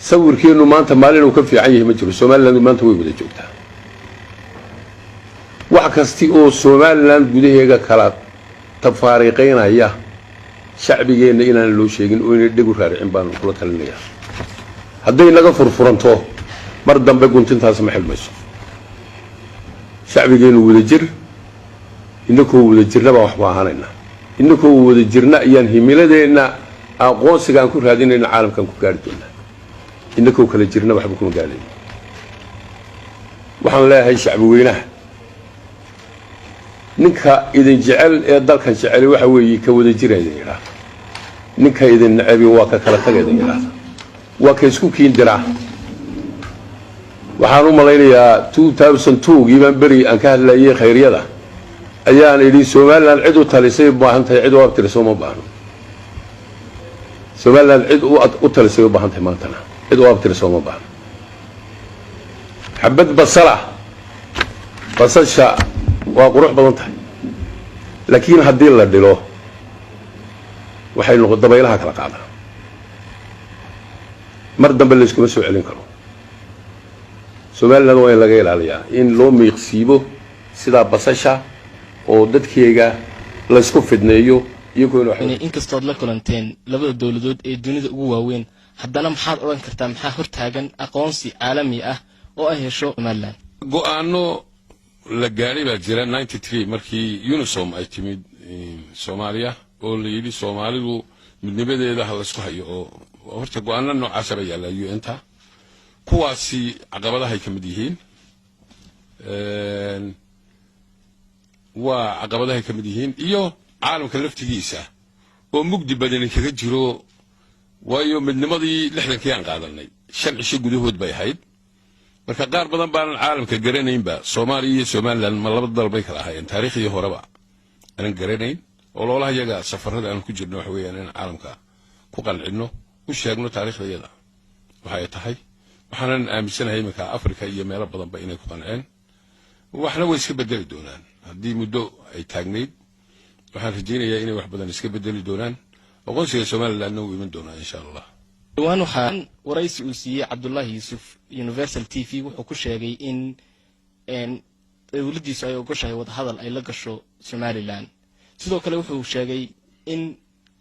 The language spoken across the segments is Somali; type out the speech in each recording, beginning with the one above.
sawirkeenu maanta maalin uu ka fiican yahay ma jiro Soomaaliland maanta way wada joogtaa wax kasti oo Soomaaliland gudaheega kala tafaariqeynaya shacbigeena inaan loo sheegin oo inay dhigu raaricin baan kula talinayaa hadday naga furfuranto mar dambe guntintaas ma xilmayso shacbigeenu wada jir inakoo wada jirnaba wax baahanayna inakoo wada jirna ayaan himiladeena aqoonsiga aan ku raadinayna caalamkan ku gaari doonaa inakoo kala jirna waxba kuma gaarin waxaan leeyahay shacbi weynaha ninka idin jecel ee dalkan jecel waxa weeye ka wada jireeyay ila ninka idin nacabi waa ka kala tagayay ila waa ka isku kiin diraa waxaan u malaynayaa 2002 giiban bari aan ka hadlayay khayriyada ayaan idhi Soomaaliland cid u talisay baahantahay cid u abtirso ma baahno Soomaaliland cid u talisay baahantahay maantana cid u abtirso ma baahno xabad basasha waa qurux badan tahay laakiin haddii la dhilo waxay noqon dabaylaha kala qaada mar dambe la iskuma soo celin karo Soomaaliland waa in laga ilaaliyaa in loo miiqsiibo sida basasha oo dadkeega la isku fidneeyo iyagoo in kastoo la kulanteen labada dawladood ee dunida ugu waaweyn haddana maxaad oran kartaa maxaa hortaagan aqoonsi caalami ah oo ay hesho Soomaaliland go'aano la gaaray baa jira 93 markii UNISOM ay timid Soomaaliya oo la yiri Soomaalidu midnimadeeda hal isku hayo oo horta go'aano noocaas ah yaala UN-ta kuwaasi caqabadaha ay kamid yihiin waa caqabadaha ay kamid yihiin iyo caalamka laftigiisa oo mugdi badan kaga jiro waayo midnimadii 60kii aan qaadanay 5 cisho gudahood bay ahayd marka qaar badan baan caalamka garanaynba Soomaaliya iyo Soomaaliland ma laba dal bay kala ahaayeen taariikhdii horeba aan garanayn oo loolaha yaga safarada aan ku jirno wax weeyaan in caalamka ku qancino u sheegno taariikhdayada waxay tahay waxaan aaminsanahay marka Afrika iyo meelo badan ba inay ku qanceen waxna way iska bedeli doonaan haddii muddo ay taagnayd waxaan rajaynayaa inay wax badan iska bedeli doonaan aqoonsiga Soomaaliland uu iman doonaa insha Allah waan waxaan waraysi u siiyay Cabdullaahi Yuusuf Universal TV wuxuu ku sheegay in dawladdiisu ay ogashahay wada hadal ay la gasho Soomaaliland sidoo kale wuxuu sheegay in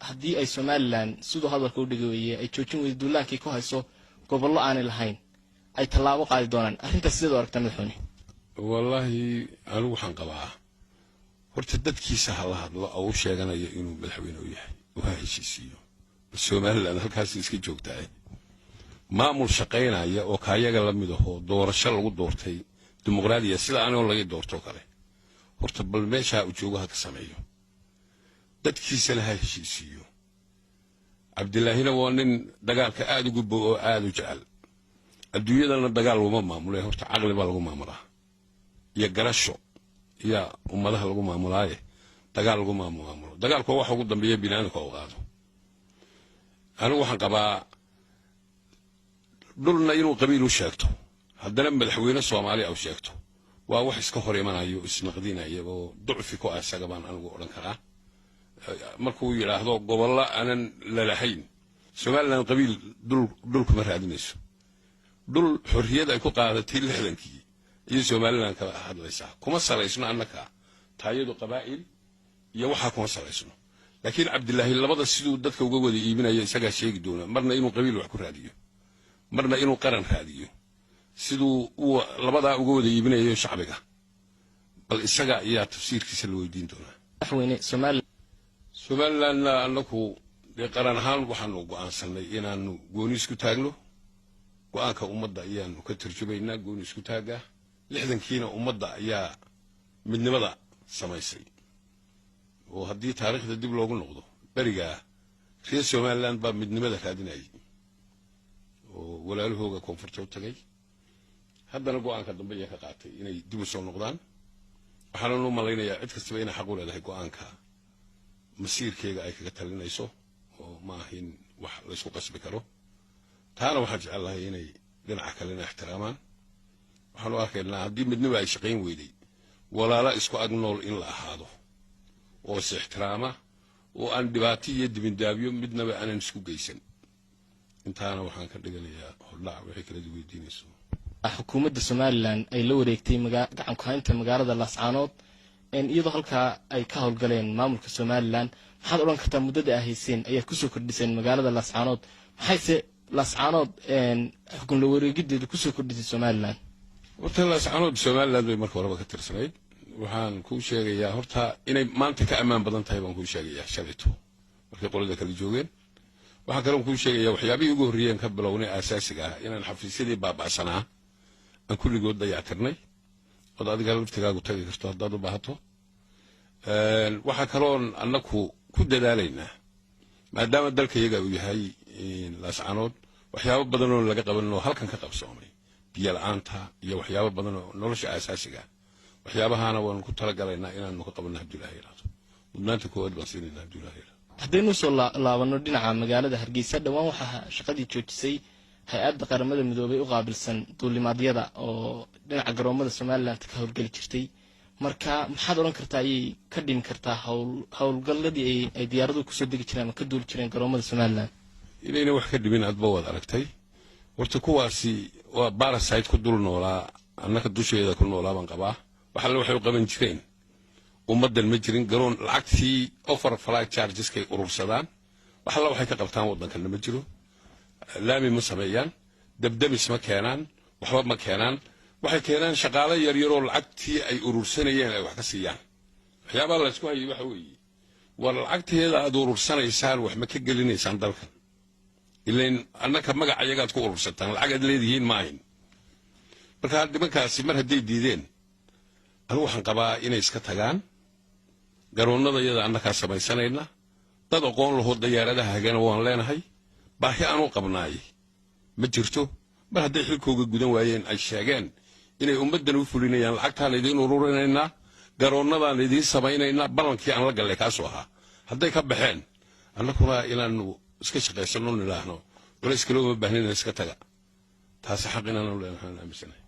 haddii ay Soomaaliland sidoo hadalka u dhigayay ay joojin weydo duulaankii ku hayso gobollo aan lahayn ay tallaabo qaadi doonaan arrintaas sidoo aragtan madaxweyne wallahi anigu waxaan qabaa horta dadkiisa hala hadlo oo u sheeganayo inuu madaxweyne u yahay waa heshiisiyo Soomaaliland halkaas iska joogtaa maamul shaqeynaya oo kaayaga la mid ah doorasho lagu doortay dimuqraadiya sida aan laga doorto kale horta bal meesha uu joogo ha ka sameeyo dadkiisa la heshiisiyo Cabdullaahina waa nin dagaalka aad ugu boo oo aad u jecel adduunyadana dagaal uma maamulay horta aqli baa lagu maamulaa iyo garasho iyo ummadaha lagu maamulaaye dagaal lagu maamulo dagaalku waxa ugu dambeeya binaanka oo qaado anigu waxaan qabaa dhulna inuu qabiil u sheegto haddana madaxweyne Soomaaliya uu sheegto waa wax iska hor imanayo isnaqdinaya oo ducfi ku asaga baan anigu oran karaa markuu yiraahdo gobollo aanan la lahayn Soomaaliland qabiil dhul kuma raadinayso dhul xorriyad ay ku qaadatay 60kii iyo Soomaaliland kala hadlaysa kuma salaysno annaka taayadu qabaa'il iyo waxa kuma salaysno laakiin Cabdullaahi labada sidoo dadka uga wada iibinaya isaga sheegi doona marna inuu qabiil wax ku raadiyo marna inuu qaran raadiyo sidoo uu labada uga wada iibinayo shacbiga bal isaga ayaa tafsiirkiisa loo weydiin doona madaxweyne Soomaaliland annagu qaran ahaan waxaan u go'aansanay inaanu gooni isku taagno go'aanka ummadda ayaanu ka tarjumaynaa gooni isku taaga 60kiina ummadda ayaa midnimada samaysay oo haddii taariikhda dib loogu noqdo bariga reer Soomaaliland baa midnimada raadinayay oo walaalahooga koonfurta u tagay haddana go'aanka dambe ay ka qaatay inay dib u soo noqdaan waxaan u malaynayaa cid kasta inay xaq u leedahay go'aanka masiirkeega ay kaga talinayso oo ma ahin wax la isku qasbi karo taana waxaan jecelahay inay dhinaca kale ixtiraamaan waxaan u arkaynaa haddii midnimo ay shaqayn weyday walaala isku agnool in la ahaado oo is ixtiraama oo aan dhibaato iyo dibindaabiyo midnaba aanan isku geysan intaana waxaan ka dhiganayaa hordhac wixii kala weydiinayso xukuumadda Somaliland ay la wareegtay gacan ku haynta magaalada Laascaanood iyadoo halkaa ay ka howlgaleen maamulka Somaliland maxaad oran kartaa muddada ay hayseen ayaa ku soo kordhiseen magaalada Laascaanood maxayse Laascaanood xukun la wareegideedu ku soo kordhisay Somaliland horta Laascaanood Somaliland way markii horeba ka tirsanayd waxaan ku sheegayaa horta inay maanta ka amaan badan tahay baan ku sheegayaa shalito markii qolada kala joogeen waxaan kale ku sheegayaa waxyaabihii ugu horreeyeen ka bilownay asaasiga ah inaan xafiisyadii baaba'sanaa aan kulligood dayactirnay oo adiga laftigaagu tagi karto haddaad u baahato waxa kaloon annaku ku dadaalaynaa maadaama dalka iyaga uu yahay Laascaanood waxyaabo badan oo laga qabanno halkan ka qabsoomay biyo la'aanta iyo waxyaabo badan oo nolosha asaasiga waxyaabahana waan ku talagalaynaa inaanu ka qabanno Abdullaahi Ilaado mudnaanta koowaad baan siinaynaa Abdullaahi Ilaado haddaynu soo laabano dhinaca magaalada Hargeysa dhawaan waxaa shaqadii joojisay hay'adda qaramada midoobay u qaabilsan duulimaadyada oo dhinaca garoomada Somaliland ka howlgali jirtay marka maxaad oran kartaa ay ka dhimi kartaa howlgalladii ay diyaaraduhu ku soo degi jireen ama ka duuli jireen garoomada Somaliland inayna wax ka dhimin adba wad aragtay horta kuwaasi waa parasite ku dul noolaa annaka dusheeda ku noolaa baan qabaa waxa la waxay u qaban jireen ummadan ma jirin garoon lacagtii offer flight charges kay urursadaan waxa la waxay ka qabtaan wadankan ma jiro laami ma sameeyaan dabdamis ma keenaan waxba ma keenaan waxay keenaan shaqaale yar yar oo lacagtii ay urursanayeen ay wax ka siiyaan waxyaabo la isku hayay waxa weeye war lacagteeda aad urursanaysaan wax ma ka gelinaysaan dalkan ileen annaka magac ayaga ku urursataan lacag aad leedihiin ma ahin marka nimankaasi mar hadday diideen anigu waxaan qabaa inay iska tagaan garoonnada iyada annaka samaysanayna dad aqoon laho diyaaradaha hagana waan leenahay baahi aanu qabnaay ma jirto mar hadday xilkooga gudan waayeen ay sheegeen inay ummadan u fulinayaan lacagtaan idin ururinaynaa garoonnadan idin samaynaynaa balankii aan la galay kaasoo ahaa hadday ka baxeen annakuna inaanu iska shaqaysano nilaahno wala iskalooma baahnina iska taga taasi xaq inaanu leenahay aaminsanay